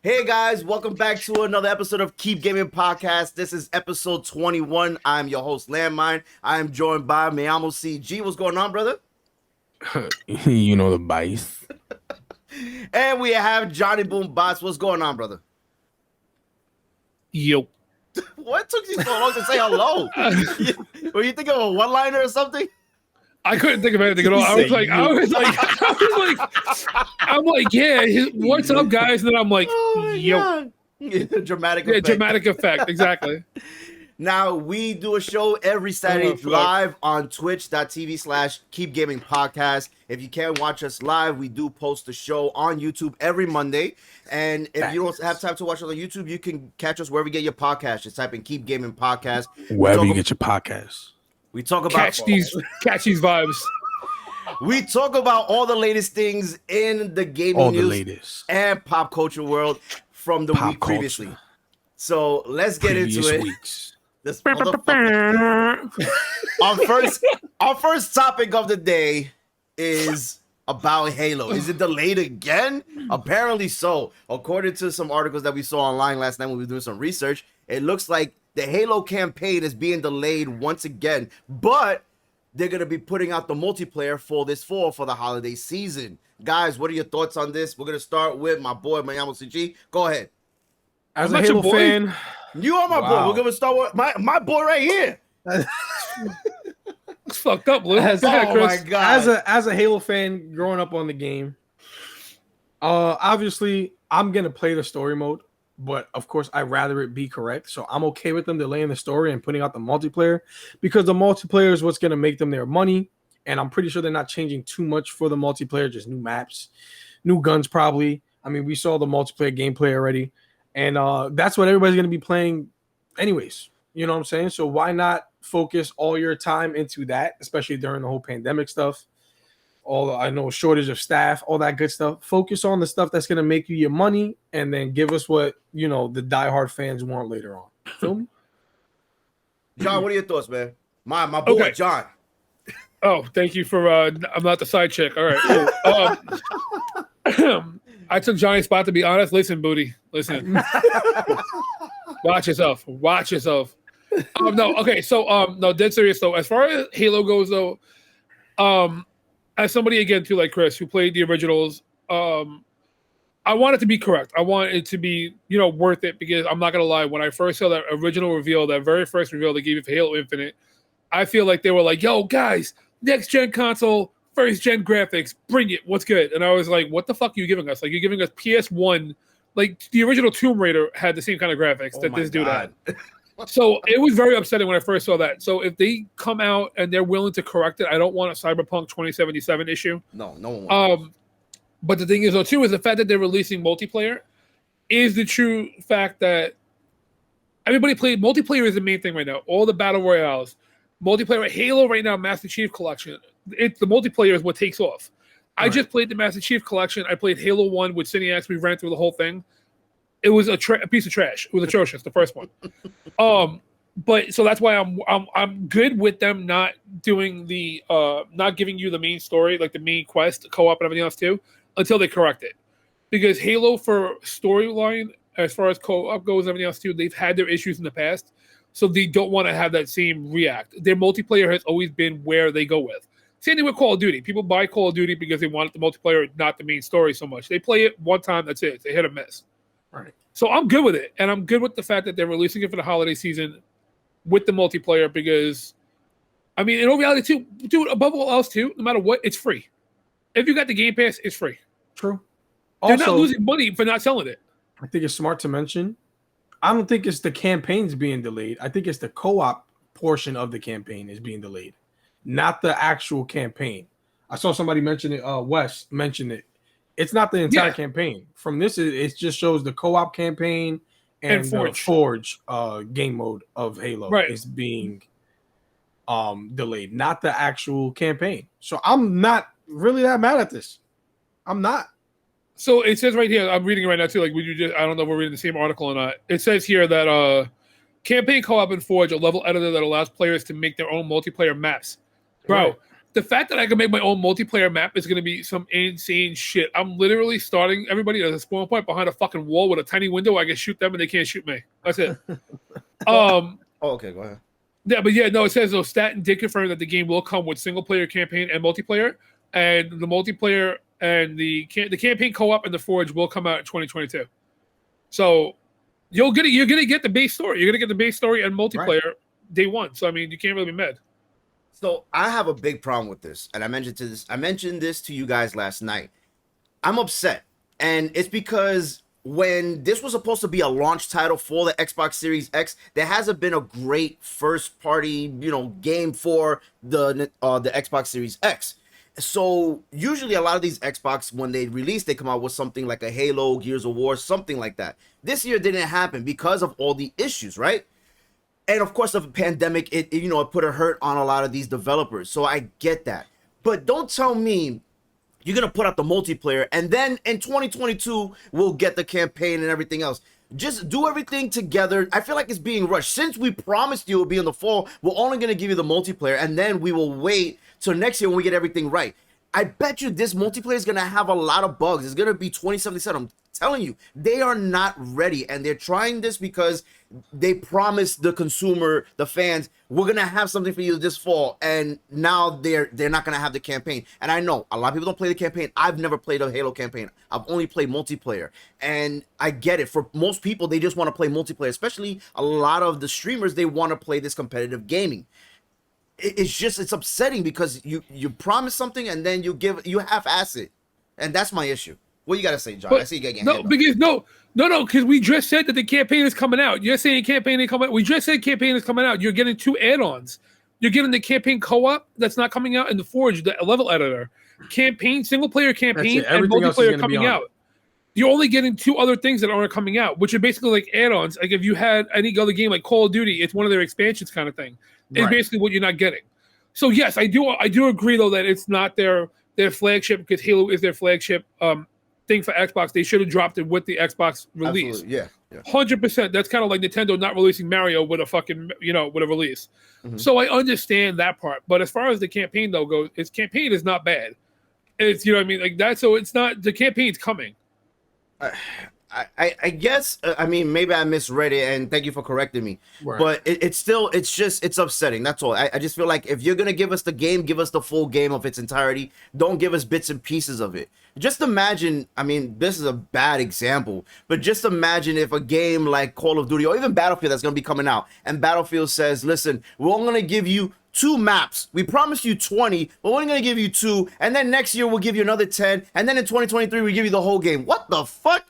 Hey guys, welcome back to another episode of Keep Gaming Podcast. This is episode 21. I'm your host, Lan Mind. I am joined by Miamo CG. What's going on, brother? You know the bice. And we have Johnny BoomBotz. What's going on, brother? Yo. What took you so long to say hello? Were you thinking of a one-liner or something? I couldn't think of anything at all. I'm like, yeah, what's up, guys? And then I'm like, yo. Dramatic effect. Dramatic effect, exactly. Now, we do a show every Saturday live on twitch.tv/keepgamingpodcast. If you can't watch us live, we do post the show on YouTube every Monday. And if you don't have time to watch it on YouTube, you can catch us wherever you get your podcast. Just type in Keep Gaming Podcast. Wherever you get your podcast. We talk about catch these vibes. We talk about all the latest things in the gaming news and pop culture world from the week previously. So let's get into it. This our first topic of the day is about Halo. Is it delayed again? Apparently so. According to some articles that we saw online last night when we were doing some research, it looks like the Halo campaign is being delayed once again, but they're going to be putting out the multiplayer for this fall for the holiday season. Guys, what are your thoughts on this? We're going to start with my boy, Miamo CG. Go ahead. As a Halo fan, you are my boy. We're going to start with my boy right here. It's fucked up, Lou. Oh my God. As a Halo fan growing up on the game, obviously I'm going to play the story mode. But of course, I'd rather it be correct. So I'm okay with them delaying the story and putting out the multiplayer because the multiplayer is what's going to make them their money. And I'm pretty sure they're not changing too much for the multiplayer, just new maps, new guns, probably. I mean, we saw the multiplayer gameplay already. And that's what everybody's going to be playing anyways. You know what I'm saying? So why not focus all your time into that, especially during the whole pandemic stuff? I know shortage of staff, all that good stuff. Focus on the stuff that's going to make you your money and then give us what, you know, the diehard fans want later on. Feel me? John, what are your thoughts, man? My boy, okay. John. Oh, thank you for, I'm not the side chick. All right. I took Johnny's spot, to be honest. Listen, booty. Listen. Watch yourself. No, okay. So, no, dead serious, though. As far as Halo goes, though, as somebody, again, too, like Chris, who played the originals, I want it to be correct. I want it to be, worth it because I'm not going to lie. When I first saw that original reveal, that very first reveal they gave you for Halo Infinite, I feel like they were like, yo, guys, next-gen console, first-gen graphics, bring it. What's good? And I was like, what the fuck are you giving us? Like, you're giving us PS1. Like, the original Tomb Raider had the same kind of graphics that this dude had. So it was very upsetting when I first saw that. So if they come out and they're willing to correct it, I don't want a Cyberpunk 2077 issue. No one wants but the thing is, though, too, is the fact that they're releasing multiplayer is the true fact that everybody played. Multiplayer is the main thing right now. All the battle royales, multiplayer, Halo right now, Master Chief Collection. The multiplayer is what takes off. I just played the Master Chief Collection. I played Halo 1 with Cineax. We ran through the whole thing. It was a piece of trash. It was atrocious, the first one. But so that's why I'm good with them not doing the not giving you the main story, like the main quest, co-op and everything else too, until they correct it. Because Halo for storyline, as far as co-op goes and everything else too, they've had their issues in the past. So they don't want to have that same react. Their multiplayer has always been where they go with. Same thing with Call of Duty. People buy Call of Duty because they want the multiplayer, not the main story so much. They play it one time, that's it. They hit or miss. Right. So I'm good with it. And I'm good with the fact that they're releasing it for the holiday season with the multiplayer because, I mean, in all reality, too, dude, above all else, too, no matter what, it's free. If you got the Game Pass, it's free. True. They're not losing money for not selling it. I think it's smart to mention. I don't think it's the campaigns being delayed. I think it's the co-op portion of the campaign is being delayed, not the actual campaign. I saw somebody mention it. Wes mentioned it. It's not the entire campaign. From this, it just shows the co-op campaign and the Forge game mode of Halo is being delayed, not the actual campaign. So I'm not really that mad at this. I'm not. So it says right here, I'm reading it right now too. Like, I don't know if we're reading the same article or not. It says here that campaign co-op in Forge, a level editor that allows players to make their own multiplayer maps. Bro, The fact that I can make my own multiplayer map is going to be some insane shit. I'm literally starting everybody at a spawn point behind a fucking wall with a tiny window. I can shoot them and they can't shoot me. That's it. Oh, okay, go ahead. Yeah, but yeah, no, it says though Stat and did confirm that the game will come with single player campaign and multiplayer, and the multiplayer and the campaign co-op and the Forge will come out in 2022. So you're gonna get the base story. You're gonna get the base story and multiplayer day one. So I mean, you can't really be mad. So I have a big problem with this, and I mentioned this to you guys last night. I'm upset, and it's because when this was supposed to be a launch title for the Xbox Series X, there hasn't been a great first party, game for the Xbox Series X. So usually a lot of these Xbox, when they release, they come out with something like a Halo, Gears of War, something like that. This year didn't happen because of all the issues, right? And of course, of the pandemic, it put a hurt on a lot of these developers. So I get that. But don't tell me you're going to put out the multiplayer and then in 2022, we'll get the campaign and everything else. Just do everything together. I feel like it's being rushed. Since we promised you it would be in the fall, we're only going to give you the multiplayer and then we will wait till next year when we get everything right. I bet you this multiplayer is going to have a lot of bugs. It's going to be 2077. I'm telling you, they are not ready. And they're trying this because they promised the consumer, the fans, we're going to have something for you this fall. And now they're not going to have the campaign. And I know a lot of people don't play the campaign. I've never played a Halo campaign. I've only played multiplayer. And I get it. For most people, they just want to play multiplayer, especially a lot of the streamers, they want to play this competitive gaming. It's upsetting because you promise something and then you half-ass it, and that's my issue. What you gotta say, John? But I see you getting because because we just said that the campaign is coming out. You're saying campaign ain't coming out. We just said campaign is coming out. You're getting 2 add-ons. You're getting the campaign co-op that's not coming out, and the Forge, the level editor, campaign, single player campaign, and multiplayer coming out. You're only getting 2 other things that aren't coming out, which are basically like add-ons. Like if you had any other game like Call of Duty, it's one of their expansions kind of thing. It's basically what you're not getting. So yes, I do agree though that it's not their flagship because Halo is their flagship thing for Xbox. They should have dropped it with the Xbox release. Absolutely. Yeah. 100%. That's kind of like Nintendo not releasing Mario with a fucking with a release. Mm-hmm. So I understand that part. But as far as the campaign though goes, its campaign is not bad. It's what I mean, like that. So it's not the campaign's coming. I guess maybe I misread it, and thank you for correcting me. Right. But it's upsetting. That's all. I just feel like if you're gonna give us the game, give us the full game of its entirety. Don't give us bits and pieces of it. Just imagine. This is a bad example, but just imagine if a game like Call of Duty or even Battlefield that's gonna be coming out, and Battlefield says, "Listen, we're only gonna give you 2 maps. We promised you 20, but we're only gonna give you 2, and then next year we'll give you another 10, and then in 2023 we give you the whole game." What the fuck?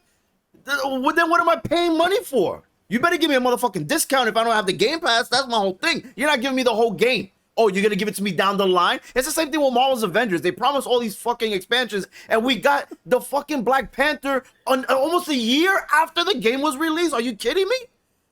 Then what am I paying money for? You better give me a motherfucking discount if I don't have the Game Pass. That's my whole thing. You're not giving me the whole game. Oh, you're going to give it to me down the line? It's the same thing with Marvel's Avengers. They promised all these fucking expansions, and we got the fucking Black Panther almost a year after the game was released. Are you kidding me?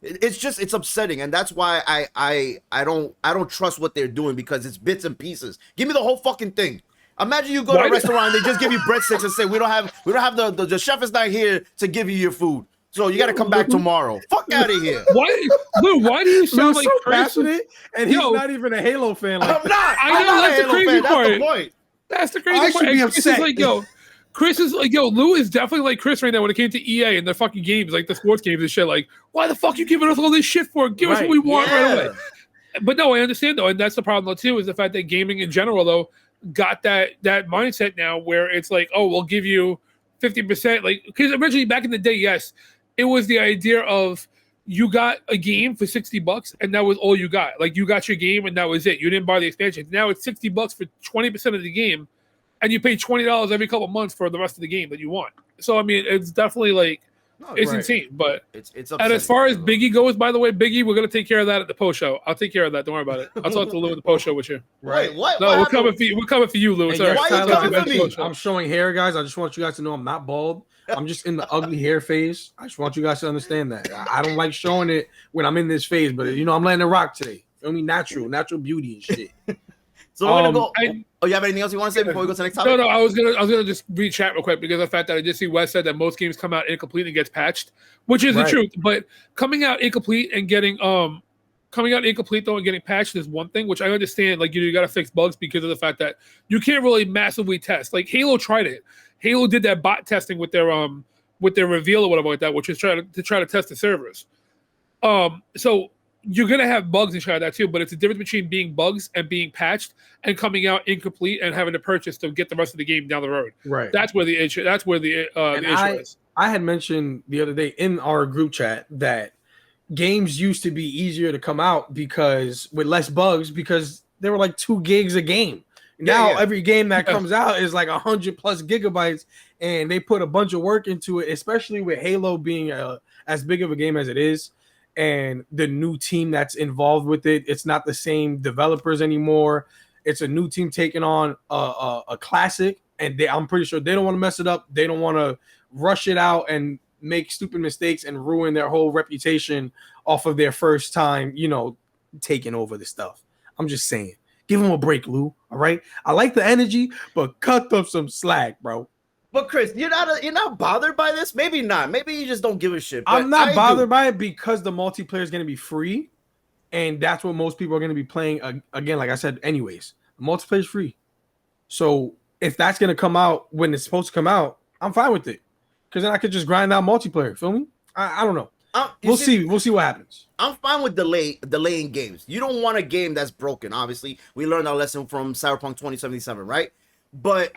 It's upsetting, and that's why I don't trust what they're doing, because it's bits and pieces. Give me the whole fucking thing. Imagine you go to a restaurant and they just give you breadsticks and say, we don't have the chef is not here to give you your food, so you got to come back tomorrow. Fuck out of here. Why do you sound like so passionate? And he's not even a Halo fan. I'm not. I know that's the crazy part. That's the point. That's the crazy part. Be upset. Chris is like, Lou is definitely like Chris right now when it came to EA and the fucking games, like the sports games and shit. Like, why the fuck you giving us all this shit for? Give us what we want right away. But no, I understand though, and that's the problem though too, is the fact that gaming in general though got that mindset now where it's like, oh, we'll give you 50%. Like, because originally back in the day, yes, it was the idea of you got a game for $60 and that was all you got. Like, you got your game and that was it. You didn't buy the expansion. Now it's $60 for 20% of the game, and you pay $20 every couple of months for the rest of the game that you want. So I mean, it's definitely like insane. But it's and as far as Biggie goes, by the way, Biggie, we're gonna take care of that at the post show. I'll take care of that. Don't worry about it. I'll talk to Lou at the post show with you. Right? What? No, we're coming for you. We're coming for you, Lou. Why are you coming for me? I'm showing hair, guys. I just want you guys to know I'm not bald. I'm just in the ugly hair phase. I just want you guys to understand that. I don't like showing it when I'm in this phase, but I'm letting it rock today. Feel me? Natural beauty and shit. So we're gonna go. You have anything else you want to say before we go to the next topic? No. I was gonna just read chat real quick because of the fact that I did see Wes said that most games come out incomplete and gets patched, which is the truth. But coming out incomplete and getting coming out incomplete though and getting patched is one thing, which I understand. Like you got to fix bugs because of the fact that you can't really massively test. Like Halo tried it. Halo did that bot testing with their reveal or whatever like that, which is try to test the servers. So you're gonna have bugs and shit like that too, but it's a difference between being bugs and being patched and coming out incomplete and having to purchase to get the rest of the game down the road. Right. That's where the issue. That's where the issue is. I had mentioned the other day in our group chat that games used to be easier to come out because with less bugs because they were like 2 gigs a game. Now every game that comes out is like 100 plus gigabytes, and they put a bunch of work into it, especially with Halo being as big of a game as it is. And the new team that's involved with it, it's not the same developers anymore. It's a new team taking on a classic, and I'm pretty sure they don't want to mess it up. They don't want to rush it out and make stupid mistakes and ruin their whole reputation off of their first time, taking over the stuff. I'm just saying, give them a break, Lou. All right, I like the energy, but cut them some slack, bro. But Chris, you're not bothered by this? Maybe not. Maybe you just don't give a shit. I'm not bothered by it because the multiplayer is going to be free, and that's what most people are going to be playing. Again, like I said, anyways, the multiplayer is free. So if that's going to come out when it's supposed to come out, I'm fine with it because then I could just grind out multiplayer. Feel me? I don't know. We'll see. We'll see what happens. I'm fine with delaying games. You don't want a game that's broken. Obviously, we learned our lesson from Cyberpunk 2077, right? But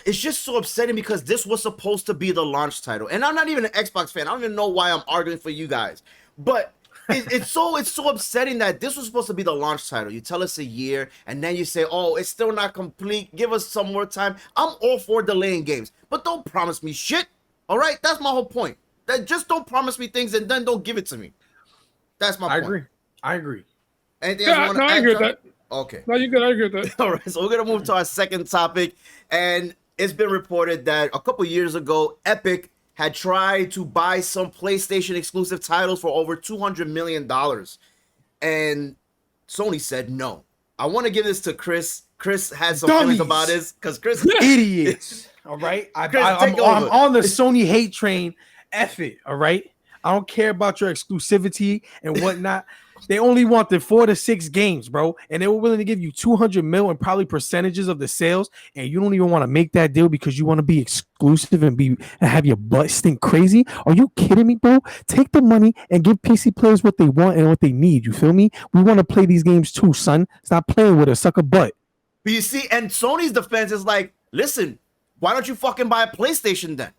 it's just so upsetting because this was supposed to be the launch title, and I'm not even an Xbox fan. I don't even know why I'm arguing for you guys, but it's so upsetting that this was supposed to be the launch title. You tell us a year, and then you say, "Oh, it's still not complete. Give us some more time." I'm all for delaying games, but don't promise me shit. All right, that's my whole point. That just don't promise me things and then don't give it to me. That's my point. I agree. Anything else you want to add, I agree with that. Okay. No, you're good. I agree with that. All right, so we're gonna move to our second topic, and it's been reported that a couple years ago, Epic had tried to buy some PlayStation exclusive titles for over $200 million, and Sony said no. I want to give this to Chris. Chris had some feelings about this because Chris idiots. All right, I'm on the Sony hate train. F it. All right, I don't care about your exclusivity and whatnot. They only wanted 4 to 6 games, bro, and they were willing to give you 200 mil and probably percentages of the sales, and you don't even want to make that deal because you want to be exclusive and have your butt stink crazy. Are you kidding me, bro? Take the money and give PC players what they want and what they need. You feel me? We want to play these games too, son. Stop playing with us, suck a butt. But you see, and Sony's defense is like, listen, why don't you fucking buy a PlayStation then?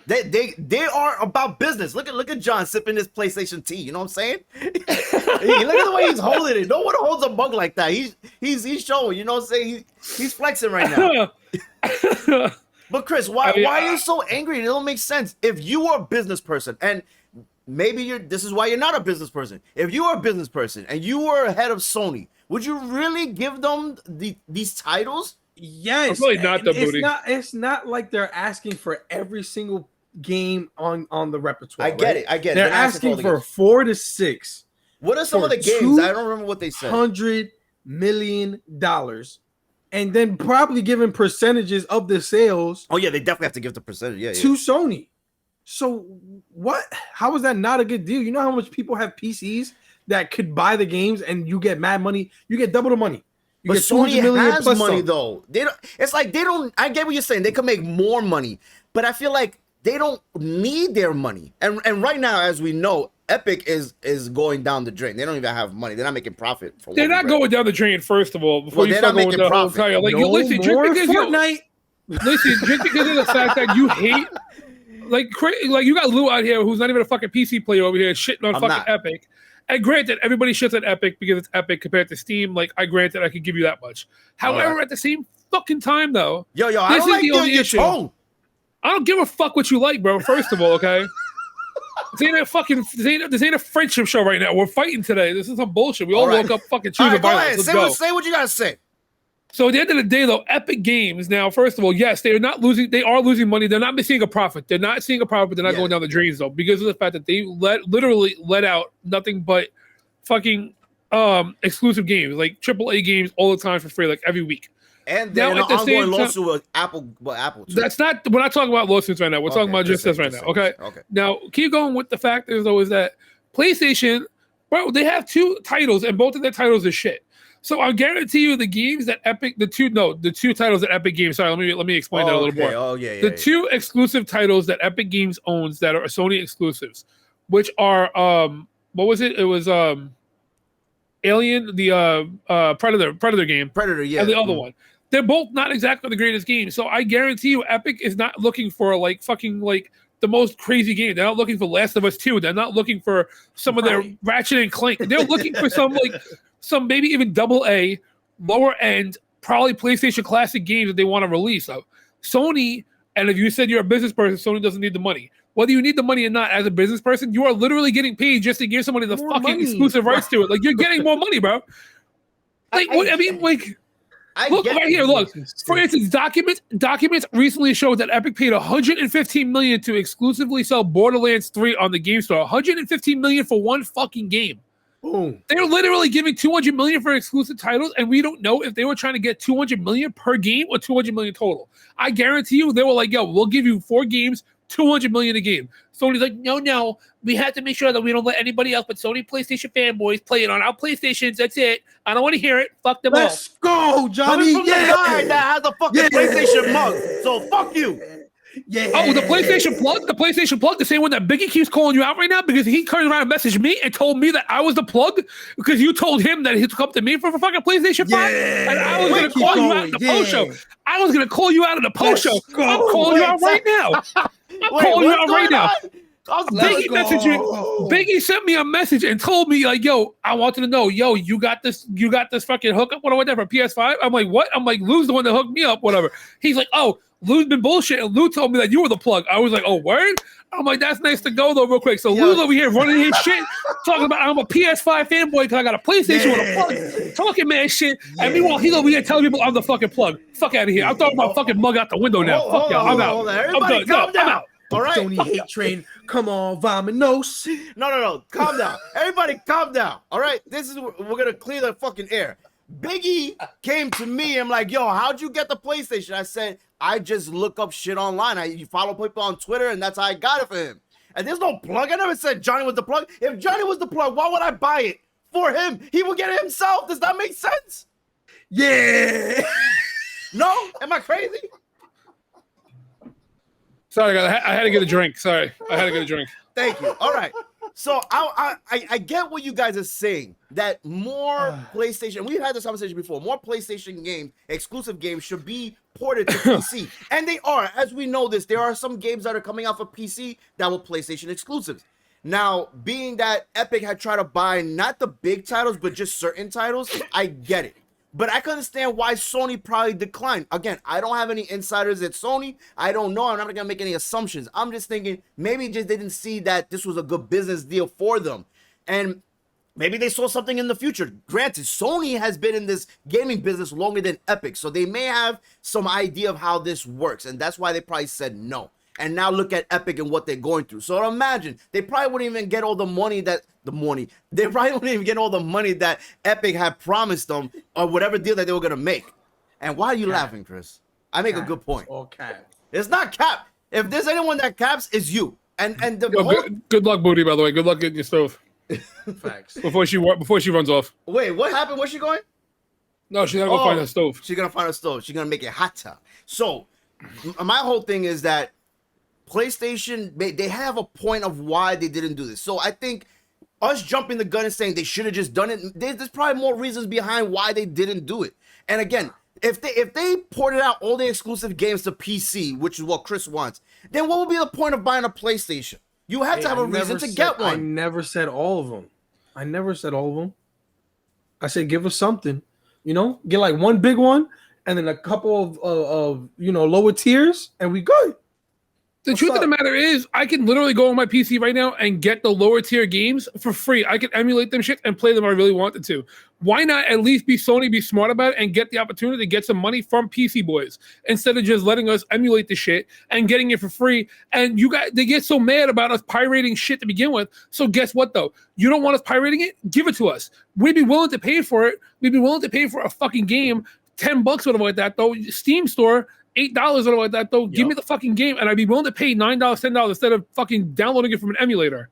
They are about business. Look at John sipping his PlayStation tea. You know what I'm saying? Look at the way he's holding it. No one holds a mug like that. He's showing. You know what I'm saying? He's flexing right now. But Chris, why are you so angry? It don't make sense. If you are a business person, and maybe this is why you're not a business person. If you are a business person and you were head of Sony, would you really give them these titles? Yes. Really not the booty. It's not like they're asking for every single game on the repertoire. I get it. They're asking for 4 to 6. What are some of the games? I don't remember what they said. $100 million, and then probably giving percentages of the sales. Oh yeah, they definitely have to give the percentage. To Sony. So what? How is that not a good deal? You know how much people have PCs that could buy the games, and you get mad money. You get double the money. But Sony has money though. They don't. It's like they don't. I get what you're saying. They could make more money, but I feel like they don't need their money. And right now, as we know, Epic is going down the drain. They don't even have money. They're not making profit. They're not going down the drain. First of all, before you start going down the whole entire, like you listen, just because Fortnite. Listen, just because of the fact that you hate, like you got Lou out here who's not even a fucking PC player over here shitting on fucking Epic. And granted, everybody shits at Epic because it's Epic compared to Steam. Like, I granted, I could give you that much. However, at the same fucking time, though, I don't like the only issue. I don't give a fuck what you like, bro. First of all, okay, this ain't a friendship show right now. We're fighting today. This is some bullshit. We all woke up fucking choosing violence. Let's go. Say what you gotta say. So at the end of the day, though, Epic Games now, first of all, yes, they are not losing. They are losing money. They're not seeing a profit. They're not seeing a profit. They're not going down the drains though, because of the fact that they literally let out nothing but fucking exclusive games, like AAA games, all the time for free, like every week. And they're in an ongoing lawsuit with Apple. Well, Apple too. That's not. We're not talking about lawsuits right now. We're talking about just this right now. Okay. Now keep going with the fact is though is that PlayStation. Bro, they have 2 titles, and both of their titles are shit. So I guarantee you the games that Epic, the two titles that Epic Games. Sorry, let me explain that a little more. Oh yeah. The 2 exclusive titles that Epic Games owns that are Sony exclusives, which are what was it? It was Alien, the Predator game. Predator, yeah. And the other one. They're both not exactly the greatest games. So I guarantee you Epic is not looking for like fucking like the most crazy game. They're not looking for Last of Us 2. They're not looking for some of their Ratchet and Clank. They're looking for some maybe even AA, lower end, probably PlayStation Classic games that they want to release. So Sony, and if you said you're a business person, Sony doesn't need the money. Whether you need the money or not, as a business person, you are literally getting paid just to give somebody the more fucking money. Exclusive rights to it. Like, you're getting more money, bro. Like, look right here. Look, for instance, documents recently showed that Epic paid $115 million to exclusively sell Borderlands 3 on the game store. $115 million for one fucking game. Boom. They're literally giving $200 million for exclusive titles, and we don't know if they were trying to get $200 million per game or $200 million total. I guarantee you, they were like, "Yo, we'll give you 4 games, $200 million a game." Sony's like, no, we have to make sure that we don't let anybody else but Sony PlayStation fanboys play it on our PlayStations. That's it. I don't want to hear it. Fuck them all. Let's go, Johnny. Coming from the guy that has a fucking PlayStation mug. So fuck you. Yeah. Oh, the PlayStation Plug, the same one that Biggie keeps calling you out right now because he turned around and messaged me and told me that I was the plug because you told him that he took up to me for fucking PlayStation 5. And I was going to call you out in the post show. I was going to call you out in the post show. I'm calling you out right now. Calling you out right now. Biggie sent me a message and told me, like, "Yo, I wanted to know, you got this fucking hookup, whatever, PS5?" I'm like, "What?" I'm like, "Lou's the one that hooked me up, whatever." He's like, "Oh, Lou's been bullshit, and Lou told me that you were the plug." I was like, "Oh, word?" I'm like, "That's nice to go though, real quick." So Lou's over here running his shit, talking about I'm a PS5 fanboy because I got a PlayStation with a plug, talking mad shit. And meanwhile, he's over here telling people I'm the fucking plug. Fuck out of here! I'm throwing my fucking mug out the window now. Fuck y'all. I'm out. I'm done. I'm out. All right. Sony hate train. Come on, Vaminos. No. Calm down. Everybody calm down. All right. We're going to clear the fucking air. Biggie came to me. I'm like, "Yo, how'd you get the PlayStation?" I said, "I just look up shit online. You follow people on Twitter, and that's how I got it for him." And there's no plug. I never said Johnny was the plug. If Johnny was the plug, why would I buy it for him? He would get it himself. Does that make sense? Yeah. No? Am I crazy? Sorry, I had to get a drink. Sorry, I had to get a drink. Thank you. All right. So I get what you guys are saying, that more PlayStation, we've had this conversation before, more PlayStation games, exclusive games should be ported to PC. And they are. As we know this, there are some games that are coming out for PC that were PlayStation exclusives. Now, being that Epic had tried to buy not the big titles, but just certain titles, I get it. But I can understand why Sony probably declined. Again, I don't have any insiders at Sony. I don't know. I'm not going to make any assumptions. I'm just thinking maybe just they didn't see that this was a good business deal for them. And maybe they saw something in the future. Granted, Sony has been in this gaming business longer than Epic. So they may have some idea of how this works. And that's why they probably said no. And now look at Epic and what they're going through. So imagine, they probably wouldn't even get all the money they probably wouldn't even get all the money that Epic had promised them or whatever deal that they were going to make. And why are you laughing, Chris? I make a good point. It's all cap. It's not cap. If there's anyone that caps, it's you. And the good luck, Booty, by the way. Good luck getting your stove. Facts. Before she runs off. Wait, what happened? Where's she going? No, she's got to go find her stove. She's going to find her stove. She's going to make it hotter. So my whole thing is that PlayStation, they have a point of why they didn't do this. So I think us jumping the gun and saying they should have just done it, there's probably more reasons behind why they didn't do it. And again, if they ported out all the exclusive games to PC, which is what Chris wants, then what would be the point of buying a PlayStation? You have to have a reason to get one. I never said all of them. I said give us something. Get like one big one and then a couple of lower tiers, and we good. The truth of the matter is, I can literally go on my PC right now and get the lower tier games for free. I can emulate them shit and play them if I really wanted to. Why not at least be smart about it and get the opportunity to get some money from PC boys instead of just letting us emulate the shit and getting it for free? And they get so mad about us pirating shit to begin with. So guess what though? You don't want us pirating it? Give it to us. We'd be willing to pay for it. We'd be willing to pay for a fucking game, $10 or whatever like that though. Steam store. $8 or something like that, though. Yep. Give me the fucking game, and I'd be willing to pay $9, $10 instead of fucking downloading it from an emulator.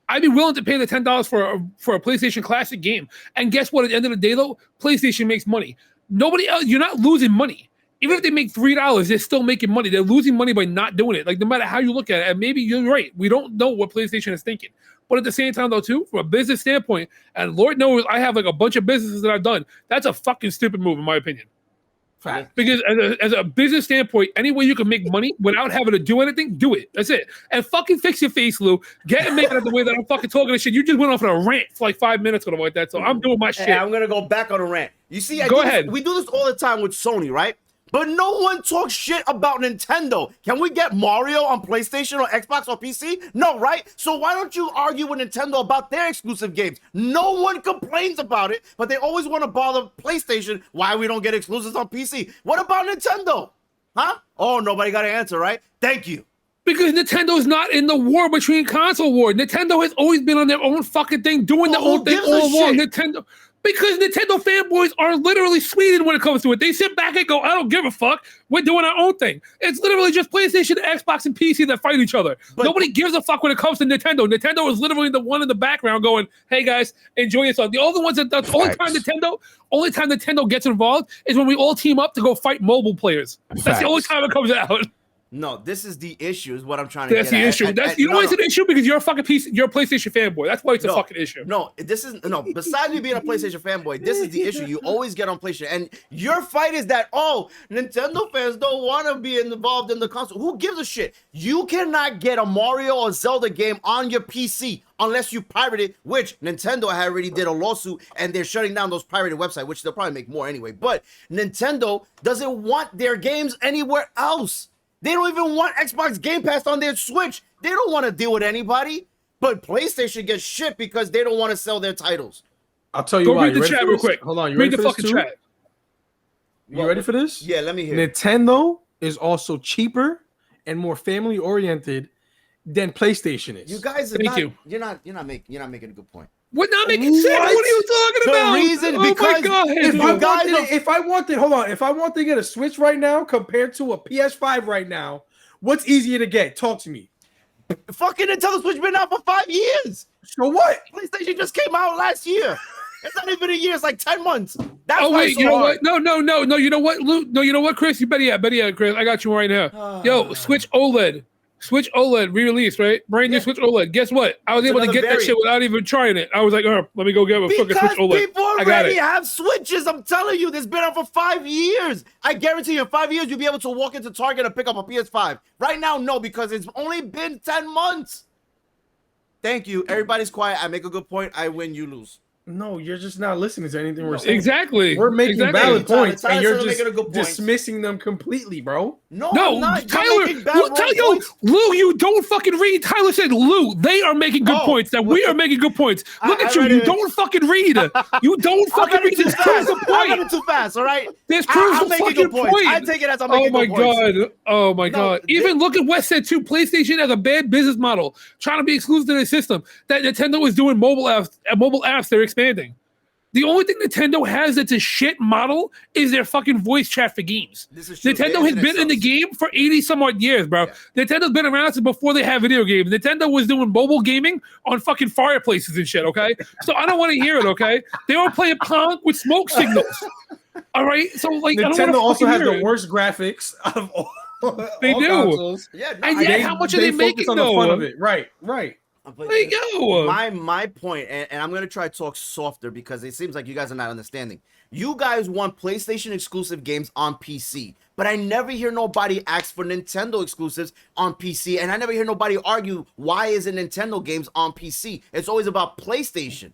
I'd be willing to pay the $10 for a PlayStation Classic game. And guess what? At the end of the day, though, PlayStation makes money. Nobody else. You're not losing money. Even if they make $3, they're still making money. They're losing money by not doing it. Like, no matter how you look at it, and maybe you're right. We don't know what PlayStation is thinking. But at the same time, though, too, from a business standpoint, and Lord knows I have like a bunch of businesses that I've done, that's a fucking stupid move, in my opinion. Fact. Because as a business standpoint, any way you can make money without having to do anything, do it. That's it. And fucking fix your face, Lou. Get it made out of the way that I'm fucking talking this shit. You just went off on a rant for like 5 minutes or something like that. So I'm doing my shit. Hey, I'm gonna go back on a rant. You see, Go ahead. We do this all the time with Sony, right? But no one talks shit about Nintendo. Can we get Mario on PlayStation or Xbox or PC? No, right? So why don't you argue with Nintendo about their exclusive games? No one complains about it, but they always want to bother PlayStation why we don't get exclusives on PC. What about Nintendo? Huh? Oh, nobody got an answer, right? Thank you. Because Nintendo's not in the war between console war. Nintendo has always been on their own fucking thing, doing their own thing all along. Nintendo. Because Nintendo fanboys are literally Sweden when it comes to it. They sit back and go, I don't give a fuck. We're doing our own thing. It's literally just PlayStation, Xbox, and PC that fight each other. But nobody gives a fuck when it comes to Nintendo. Nintendo is literally the one in the background going, hey guys, enjoy yourself. The only ones that's only time Nintendo gets involved is when we all team up to go fight mobile players. That's the only time it comes out. No, this is the issue, is what I'm trying to get at. That's the issue. You know why it's an issue? Because you're a fucking you're a PlayStation fanboy. That's why it's a fucking issue. Besides me being a PlayStation fanboy, this is the issue. You always get on PlayStation. And your fight is that, Nintendo fans don't want to be involved in the console. Who gives a shit? You cannot get a Mario or Zelda game on your PC unless you pirate it, which Nintendo had already did a lawsuit, and they're shutting down those pirated websites, which they'll probably make more anyway. But Nintendo doesn't want their games anywhere else. They don't even want Xbox Game Pass on their Switch. They don't want to deal with anybody. But PlayStation gets shit because they don't want to sell their titles. I'll tell you why. Read the chat real quick. Hold on. You read ready the for fucking this too? chat. You ready for this? Yeah, let me hear. Nintendo is also cheaper and more family oriented than PlayStation is. You guys are you're not making a good point. We're not making sense. What are you talking about? The reason because if I want to get a Switch right now compared to a PS5 right now, what's easier to get? Talk to me. Fucking Nintendo Switch been out for 5 years. So what? PlayStation just came out last year. It's not even a year. It's like 10 months. That's you know what? No. You know what, Luke? No, you know what, Chris? You better Chris. I got you right now. Yo, Switch OLED. Switch OLED re-released, right? Brand new Switch OLED. Guess what? I was able to get that shit without even trying it. I was like, let me go get a fucking Switch OLED. Because people already have Switches. I'm telling you, this has been out for 5 years. I guarantee you, in 5 years, you'll be able to walk into Target and pick up a PS5. Right now, no, because it's only been 10 months. Thank you. Everybody's quiet. I make a good point. I win, you lose. No, you're just not listening to anything we're saying. Exactly. We're making valid points, and you're just good dismissing them completely, bro. No, Tyler. Lou, you don't fucking read. Tyler said, Lou, they are making good points. That we are making good points. Look at you. You don't fucking read. You don't fucking read. This proves the point. I got it too fast. All right. This proves the fucking point. I take it as I'm making good points. Oh my god. Even look at West said too. PlayStation has a bad business model, trying to be exclusive to their system. That Nintendo is doing mobile apps. They're expanding. The only thing Nintendo has that's a shit model is their fucking voice chat for games. Nintendo has been in the game for 80 some odd years, bro. Yeah. Nintendo's been around since before they had video games. Nintendo was doing mobile gaming on fucking fireplaces and shit, okay? So I don't want to hear it, okay? They were playing Pong with smoke signals. All right? So like Nintendo also has the worst graphics out of all. They do. Consoles. Yeah, and yet how much are they making on though? The fun of it. Right. There you go. My point, and I'm gonna try to talk softer because it seems like you guys are not understanding. You guys want PlayStation exclusive games on PC, but I never hear nobody ask for Nintendo exclusives on PC, and I never hear nobody argue why isn't Nintendo games on PC. It's always about PlayStation.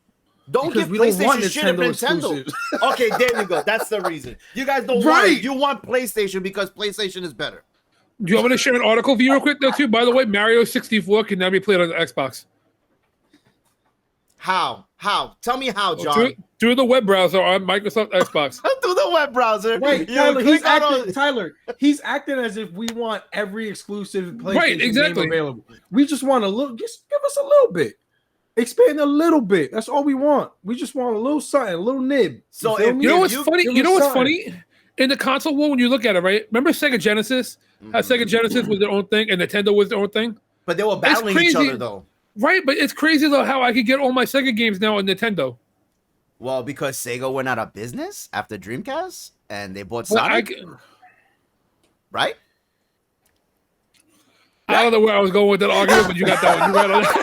Don't give PlayStation shit at Nintendo. Okay, there we go. That's the reason. You guys don't want it. You want PlayStation because PlayStation is better. Do you want me to share an article for you real quick, though, too? By the way, Mario 64 can now be played on the Xbox. How? Tell me how, John. Through the web browser on Microsoft Xbox. Through the web browser. Right, Tyler, he's acting as if we want every exclusive PlayStation game available. We just want a little, just give us a little bit. Expand a little bit. That's all we want. We just want a little something, a little nib. So you know what's funny? You know what's funny? In the console war, when you look at it, right? Remember Sega Genesis? How Sega Genesis was their own thing and Nintendo was their own thing? But they were battling each other, though. Right, but it's crazy though how I could get all my Sega games now on Nintendo. Well, because Sega went out of business after Dreamcast and they bought Well, Sonic, right? I don't know where I was going with that argument, but you got that one. You right on that.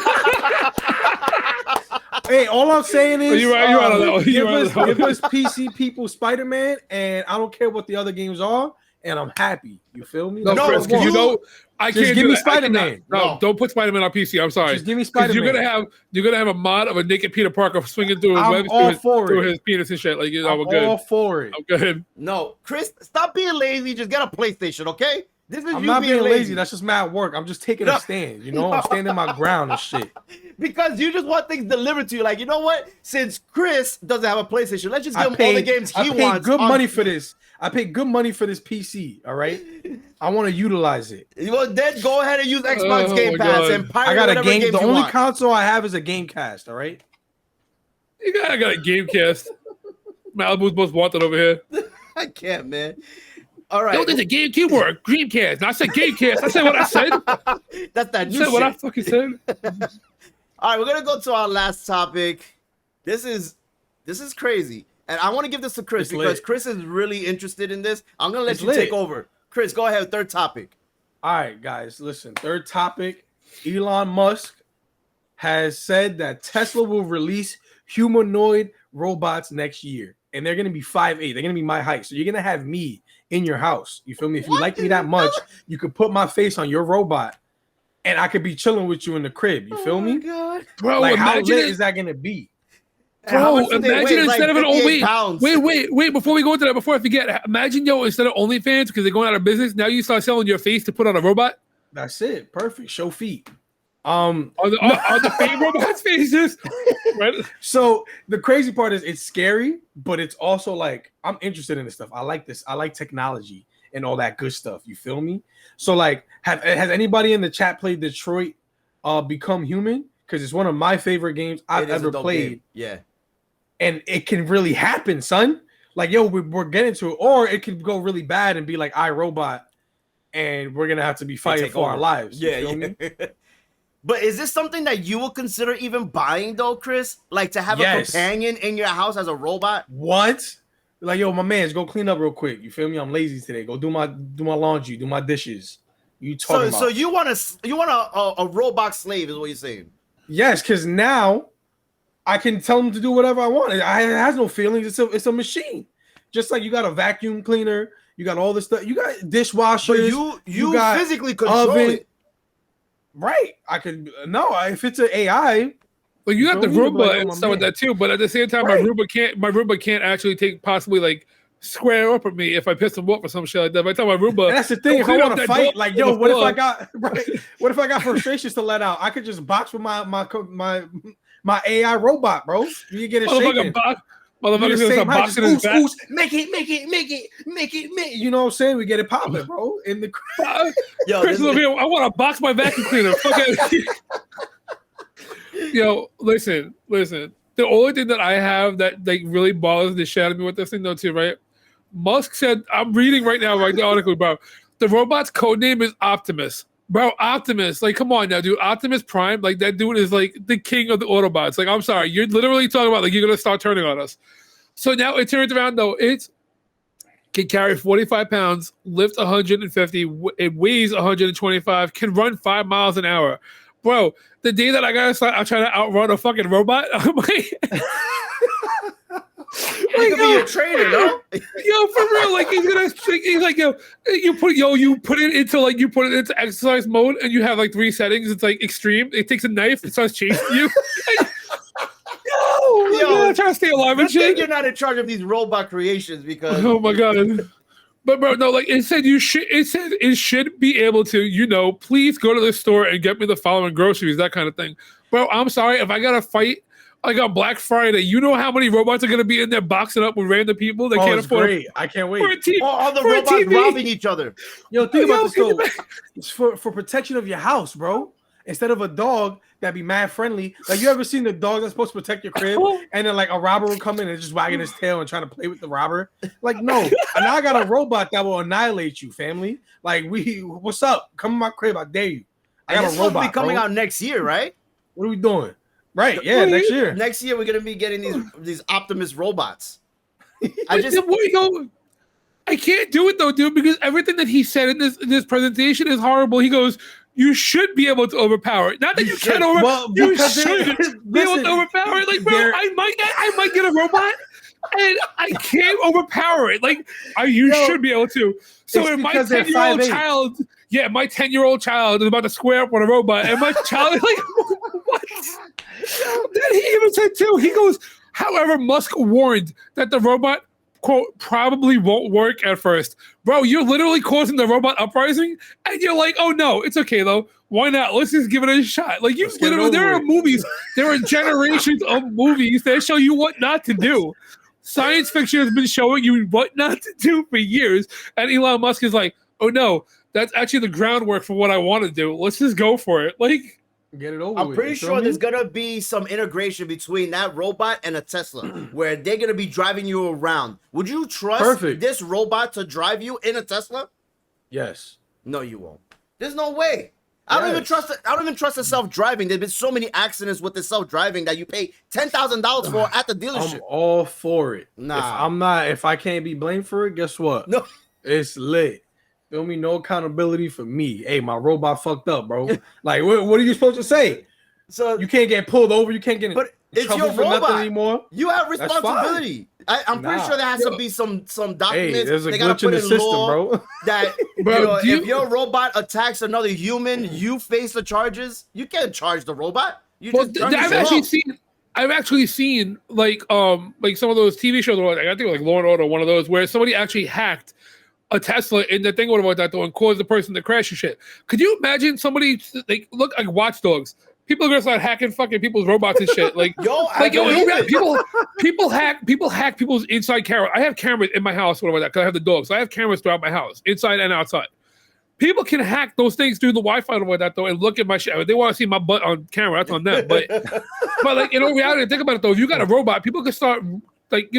Hey, all I'm saying is, You're right on that one. give us PC people Spider-Man, and I don't care what the other games are, and I'm happy. You feel me? No, No, Chris, you know, I just can't give do me that. I cannot- Spider-Man. No, don't put Spider-Man on PC. I'm sorry. Just give me 'Cause Spider-Man. You're gonna have a mod of a naked Peter Parker swinging through his I'm webs all for through it. his penis and shit. Like, you know, I'm we're good. all for it. I'm good. No, Chris, stop being lazy. Just get a PlayStation, okay? This is I'm you not being being lazy. That's just mad work. I'm just taking No. a stand. You know, I'm standing my ground and shit. Because you just want things delivered to you. Like, you know what? Since Chris doesn't have a PlayStation, let's just give him all the games he I paid wants. good on- money for this. I paid good money for this PC. All right, I want to utilize it. Well, then go ahead and use Xbox Oh Game my Pass God. and pirate I got a whatever game. games The you only want. console I have is a Gamecast. All right. I got a Gamecast. Malibu's most wanted over here. I can't, man. All right. No, there's a GameCube or a Dreamcast. And I said Gamecast. I said what I said. That's that I new said what I shit. fucking said. All right, we're gonna go to our last topic. This is crazy, and I want to give this to Chris It's because lit. Chris is really interested in this. I'm gonna let It's you lit. take over. Chris, go ahead. Third topic. All right, guys, listen. Third topic. Elon Musk has said that Tesla will release humanoid robots next year, and they're gonna be 5'8". They're gonna be my height, so you're gonna have me in your house. You feel me? If you What like me the that much, hell? you could put my face on your robot, and I could be chilling with you in the crib. You feel Oh my me? God. Bro, Like, how imagine lit it. is that gonna be? And how Bro, much do they imagine weigh? instead of an 58 pounds. wait, before we go into that, before I forget, imagine, yo, instead of OnlyFans, because they're going out of business, now you start selling your face to put on a robot? That's it. Perfect. Show feet. Are the fake robots' faces? Right? So the crazy part is it's scary, but it's also like I'm interested in this stuff. I like this. I like technology and all that good stuff. You feel me? So like, has anybody in the chat played Detroit Become Human? Because it's one of my favorite games I've It is a ever dope played, game. Yeah. and it can really happen, son. Like, yo, we're getting to it, or it could go really bad and be like iRobot, and we're gonna have to be fighting take for our over. lives. You Yeah. feel me? But is this something that you will consider even buying though, Chris? Like to have a Yes. companion in your house as a robot? What? Like, yo, my man's go clean up real quick. You feel me? I'm lazy today. Go do my laundry, do my dishes. You talking about? So you want a robot slave is what you're saying? Yes, because now I can tell him to do whatever I want. It has no feelings. It's a machine. Just like you got a vacuum cleaner, you got all this stuff. You got dishwashers. But you got physically control oven. it. Right? I could no. If it's an AI, Well, you got the Feel me? Like, Roomba oh, and my stuff like man. that too, but at the same time, Right. my Roomba can't actually possibly like square up with me if I piss him off or some shit like that. By the time my Roomba, and that's the thing. If I clean want up to that fight, door like, on yo, the what if floor. I got right? What if I got frustrations to let out? I could just box with my AI robot, bro. You get it shaking. Motherfucker's gonna start boxing his back. Make it. You know what I'm saying? We get it popping, bro. In the Yo, Chris this- is over here, I want to box my vacuum cleaner. Fuck it. Yo, listen. The only thing that I have that like really bothers the shit out of me with this thing though too, right? Musk said, I'm reading right now, right, the article, bro. The robot's code name is Optimus. Bro, Optimus, like, come on now, dude. Optimus Prime, like, that dude is like the king of the Autobots. Like, I'm sorry, you're literally talking about like you're gonna start turning on us. So now it turns around though, it can carry 45 pounds, lift 150, it weighs 125, can run 5 miles an hour. Bro, the day that I gotta start, I'm trying to outrun a fucking robot. I'm like, you could be a trainer, no? yo, for real, like he's like, yo, you put it into exercise mode, and you have like 3 settings. It's like extreme. It takes a knife, it starts chasing you. Yo, I'm trying to stay alive and Good thing shit. you're not in charge of these robot creations because Oh my god. But bro, no, like it said it should be able to, please go to the store and get me the following groceries, that kind of thing. Bro, I'm sorry, if I gotta fight like on Black Friday, you know how many robots are gonna be in there boxing up with random people that can't it's afford great. I can't wait. for a team. all the For a robots TV. robbing each other. Yo, think Yo, about this can you though. It's for protection of your house, bro. Instead of a dog that be mad friendly. Like, you ever seen the dog that's supposed to protect your crib, and then like a robber will come in and just wagging his tail and trying to play with the robber? Like, no. And now I got a robot that will annihilate you, family. Like, what's up? Come in my crib, I dare you. I And got this a will be robot coming bro. out next year, right? What are we doing? Right? Yeah, next year. Next year we're gonna be getting these Optimus robots. I can't do it though, dude, because everything that he said in this presentation is horrible. He goes, "You should be able to overpower it. Not that you can you should be able to overpower it." Like, bro, I might get a robot, and I can't overpower it. Like, you should be able to. So if my 10-year-old child, my 10-year-old child is about to square up with a robot, and my child is like, what? Then he even said too. He goes, however, Musk warned that the robot, quote, probably won't work at first. Bro, you're literally causing the robot uprising, and you're like, oh no, it's okay though. Why not? Let's just give it a shot. Like, you literally, there are movies, there are generations of movies that show you what not to do. Science fiction has been showing you what not to do for years, and Elon Musk is like, oh no, that's actually the groundwork for what I want to do. Let's just go for it. Like, get it over I'm pretty sure there's gonna be some integration between that robot and a Tesla, where they're gonna be driving you around. Would you trust this robot to drive you in a Tesla? Yes. No, you won't. There's no way. I don't even trust it. I don't even trust the self-driving. There's been so many accidents with the self-driving that you pay $10,000 for at the dealership. I'm all for it. Nah. If I can't be blamed for it, guess what? No. It's lit. Feel me? No accountability for me. Hey, my robot fucked up, bro. Like, what are you supposed to say? So you can't get pulled over. You can't get in trouble for nothing anymore. You have responsibility. I'm pretty sure there has to be some documents. Hey, there's a glitch in the system, bro. That bro, if your robot attacks another human, you face the charges. You can't charge the robot. I've actually seen like some of those TV shows. Like, I think like Law and Order, one of those where somebody actually hacked a Tesla in the thing about that though and caused the person to crash and shit. Could you imagine somebody look like Watch Dogs? People are gonna start hacking fucking people's robots and shit. Like, people hack people's inside camera. I have cameras in my house, whatever that, because I have the dog. So I have cameras throughout my house, inside and outside. People can hack those things through the Wi-Fi and that though, and look at my shit. If they want to see my butt on camera, that's on them. But like, in reality, think about it though. If you got a robot, people can start like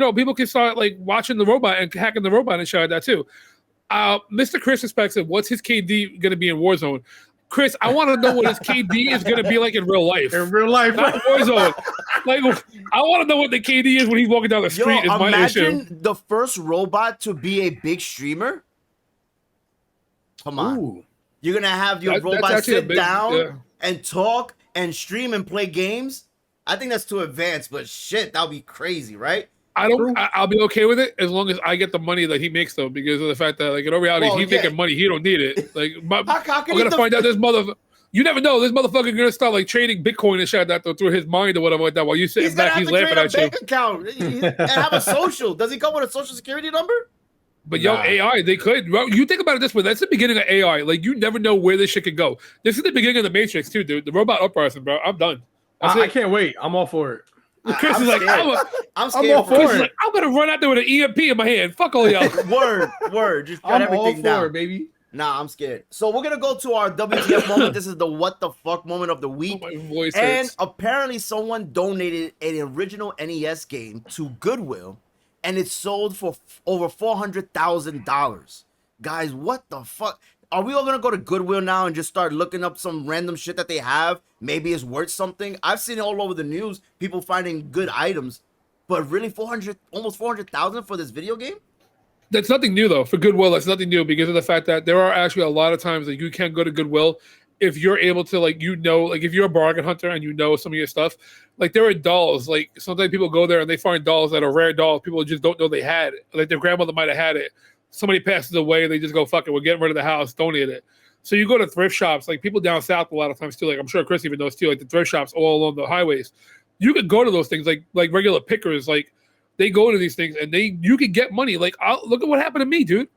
watching the robot and hacking the robot and shit like that too. Mr. Chris expects it. What's his KD going to be in Warzone? Chris, I want to know what his KD is going to be like in real life. In real life, not Warzone. Like, I want to know what the KD is when he's walking down the street. Imagine the first robot to be a big streamer. Come on. Ooh. You're going to have your robot sit down and talk and stream and play games. I think that's too advanced, but shit, that would be crazy, right? I'll be okay with it as long as I get the money that he makes, though, because of the fact that, like, in reality, he's making money. He don't need it. Like, I'm gonna find out this motherfucker. You never know. This motherfucker gonna start like trading Bitcoin and shit like that through his mind or whatever like that. While you sitting back, he's laughing at you. Bank account and have a social. Does he come with a social security number? But AI, they could. Well, you think about it this way. That's the beginning of AI. Like, you never know where this shit could go. This is the beginning of the Matrix too, dude. The robot uprising, bro. I'm done. I can't wait. I'm all for it. Chris is like, I'm scared. Chris is like, I'm gonna run out there with an EMP in my hand. Fuck all y'all. Word. Just got everything down, for it, baby. Nah, I'm scared. So we're gonna go to our WTF moment. This is the what the fuck moment of the week. Oh, my voice and hurts. Apparently, someone donated an original NES game to Goodwill, and it sold for over $400,000. Guys, what the fuck? Are we all gonna go to Goodwill now and just start looking up some random shit that they have? Maybe it's worth something. I've seen it all over the news. People finding good items, but really almost 400,000 for this video game? That's nothing new though. For Goodwill, that's nothing new because of the fact that there are actually a lot of times that you can go to Goodwill if you're able to, like, if you're a bargain hunter and you know some of your stuff. Like, there are dolls. Like, sometimes people go there and they find dolls that are rare dolls. People just don't know they had it. Like, their grandmother might have had it. Somebody passes away, they just go, fuck it, we're getting rid of the house, donate it. So you go to thrift shops, like people down south a lot of times too, like I'm sure Chris even knows too, like the thrift shops all along the highways. You could go to those things like regular pickers, like they go to these things and you could get money. Like, look at what happened to me, dude,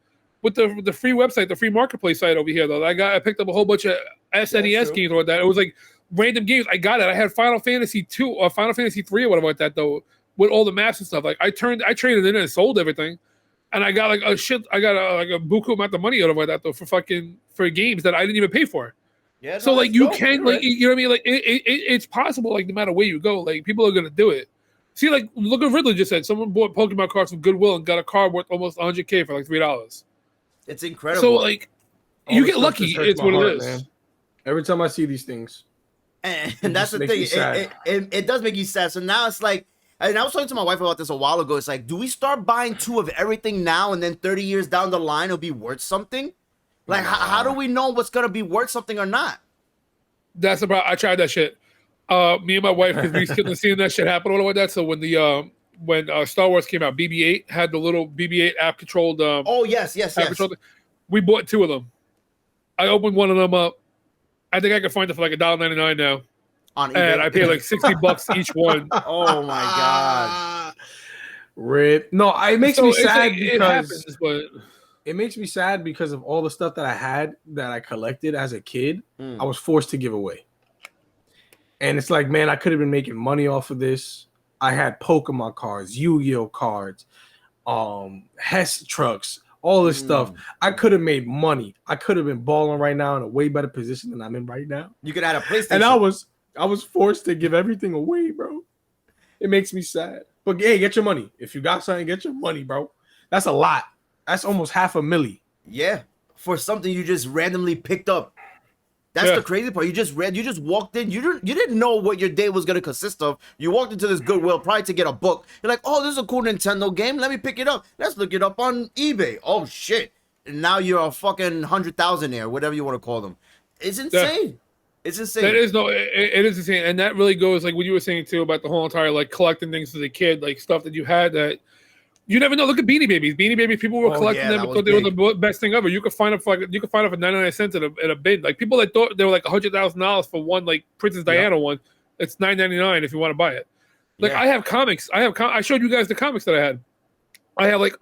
with the free website, the free marketplace site over here though. I picked up a whole bunch of SNES games or that. It was like random games. I got it. I had Final Fantasy 2 or Final Fantasy 3 or whatever like that though, with all the maps and stuff. Like I traded in and sold everything. And I got a buku amount of money out of that though for games that I didn't even pay for. Yeah. So like you can like, you know what I mean? Like it's possible, like no matter where you go, like people are gonna do it. See, like look what Ridley just said. Someone bought Pokemon cards from Goodwill and got a card worth almost $100K for like $3. It's incredible. So like you get lucky. It's what it is. Man. Every time I see these things. And that's just the makes thing. me sad. It does make you sad. So now it's like, and I was talking to my wife about this a while ago. It's like, do we start buying 2 of everything now, and then 30 years down the line it'll be worth something? Like, how do we know what's gonna be worth something or not? That's about. I tried that shit. Me and my wife, because we couldn't see that shit happen all like that. So when Star Wars came out, BB-8 had the little BB-8 app controlled. Oh yes. We bought 2 of them. I opened one of them up. I think I can find it for like $1.99 now. On eBay. And I pay like $60 each one. Oh my god. Rip. No, it makes me sad it because happens, but it makes me sad because of all the stuff that I had that I collected as a kid. Mm. I was forced to give away. And it's like, man, I could have been making money off of this. I had Pokemon cards, Yu-Gi-Oh cards, Hess trucks, all this stuff. I could have made money. I could have been balling right now in a way better position than I'm in right now. You could have had a PlayStation. And I was forced to give everything away, bro. It makes me sad. But hey, get your money. If you got something, get your money, bro. That's a lot. That's almost $500,000. Yeah, for something you just randomly picked up. That's the crazy part. You just walked in. You didn't know what your day was gonna consist of. You walked into this Goodwill probably to get a book. You're like, oh, this is a cool Nintendo game. Let me pick it up. Let's look it up on eBay. Oh shit! And now you're a fucking 100,000-aire, whatever you want to call them. It's insane. Yeah. It's insane. That is it is insane, and that really goes like what you were saying too about the whole entire like collecting things as a kid, like stuff that you had that you never know. Look at Beanie Babies. Beanie Babies, people were collecting them and thought they were the best thing ever. You could find them for 99 cents in a bin. Like people that thought they were like $100,000 for one like Princess Diana one. It's $9.99 if you want to buy it. Like I have comics. I showed you guys the comics that I had. I had like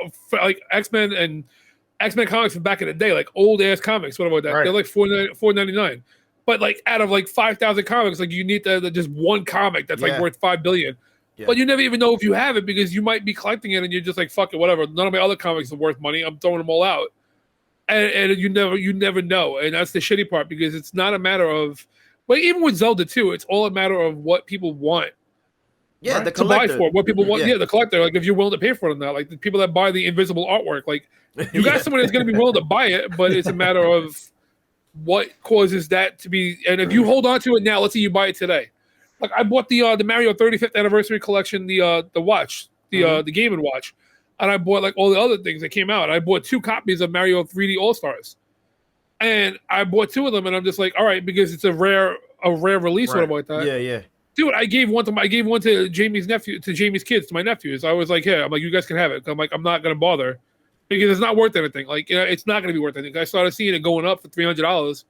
X-Men and X-Men comics from back in the day, like old ass comics. What about that? Right. They're like $4.99. But like out of like 5,000 comics, like you need just one comic that's like worth $5 billion. Yeah. But you never even know if you have it because you might be collecting it and you're just like, fuck it, whatever. None of my other comics are worth money. I'm throwing them all out. And you never know. And that's the shitty part because it's not a matter of, well, even with Zelda too, it's all a matter of what people want. Yeah, right? The collector. To buy for what people want. Yeah, the collector. Like if you're willing to pay for it or not. Like the people that buy the invisible artwork. Like you got someone that's going to be willing to buy it, but it's a matter of what causes that to be. And if you hold on to it now, let's say you buy it today. Like I bought the Mario 35th anniversary collection, the watch, the Game & Watch, and I bought like all the other things that came out. I bought 2 copies of Mario 3D All Stars, and I bought 2 of them, and I'm just like, all right, because it's a rare release, right. Whatever like that. Yeah. Dude, I gave one to Jamie's kids, to my nephews. I was like, hey, I'm like, you guys can have it. I'm like, I'm not gonna bother because it's not worth anything. Like, it's not gonna be worth anything. I started seeing it going up for $300,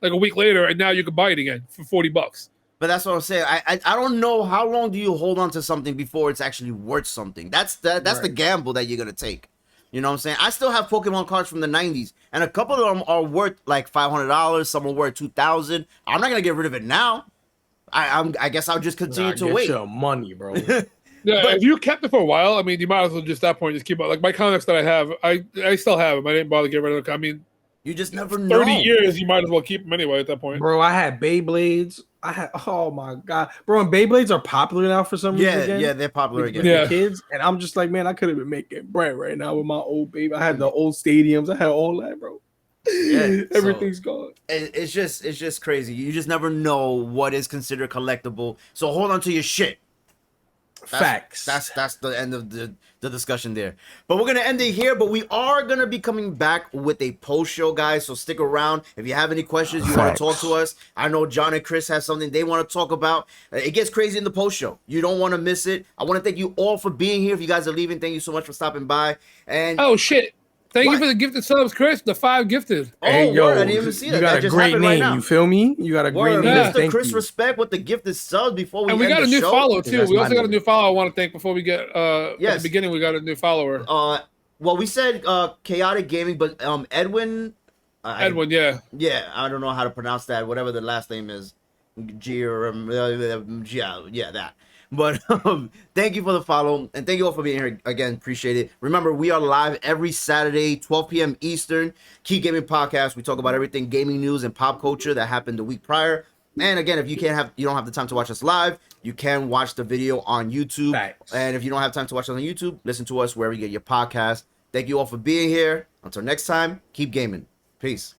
like a week later, and now you can buy it again for $40. But that's what I'm saying. I don't know how long do you hold on to something before it's actually worth something. That's the gamble that you're gonna take. You know what I'm saying? I still have Pokemon cards from the 90s, and a couple of them are worth like $500. Some are worth $2,000. I'm not gonna get rid of it now. I guess I'll just continue to wait. Get your money, bro. Yeah, but if you kept it for a while, I mean, you might as well just at that point just keep it. Like my comics that I have, I still have them. I didn't bother getting rid of them. I mean, you just never know. 30 years, you might as well keep them anyway at that point. Bro, I had Beyblades. Oh my god, bro! And Beyblades are popular now for some reason. Again, yeah, they're popular again. With the kids, and I'm just like, man, I could have been making bread right now with my old baby. I had the old stadiums. I had all that, bro. Yeah, everything's gone. It's just crazy. You just never know what is considered collectible. So hold on to your shit. Facts. That's the end of the discussion there. But we're gonna end it here. But we are gonna be coming back with a post show, guys. So stick around. If you have any questions, you want to talk to us. I know John and Chris have something they want to talk about. It gets crazy in the post show. You don't want to miss it. I want to thank you all for being here. If you guys are leaving, thank you so much for stopping by. And oh shit. Thank you for the gifted subs, Chris. The 5 gifted. Oh, hey, yo, I didn't even see that. You got a great name. Right, you feel me? You got a great name. Mr. Chris Respect with the gifted subs before we end the show. And we got a new follow too. We also got a new follow. I want to thank before we get at the beginning. We got a new follower. Well, we said Chaotic Gaming, but Edwin. Edwin, yeah. Yeah, I don't know how to pronounce that. Whatever the last name is, yeah, that. But thank you for the follow, and thank you all for being here again. Appreciate it. Remember, we are live every Saturday, 12 p.m. Eastern. Key Gaming Podcast. We talk about everything gaming news and pop culture that happened the week prior. And again, if you don't have the time to watch us live, you can watch the video on YouTube. Thanks. And if you don't have time to watch us on YouTube, listen to us wherever you get your podcast. Thank you all for being here. Until next time, keep gaming. Peace.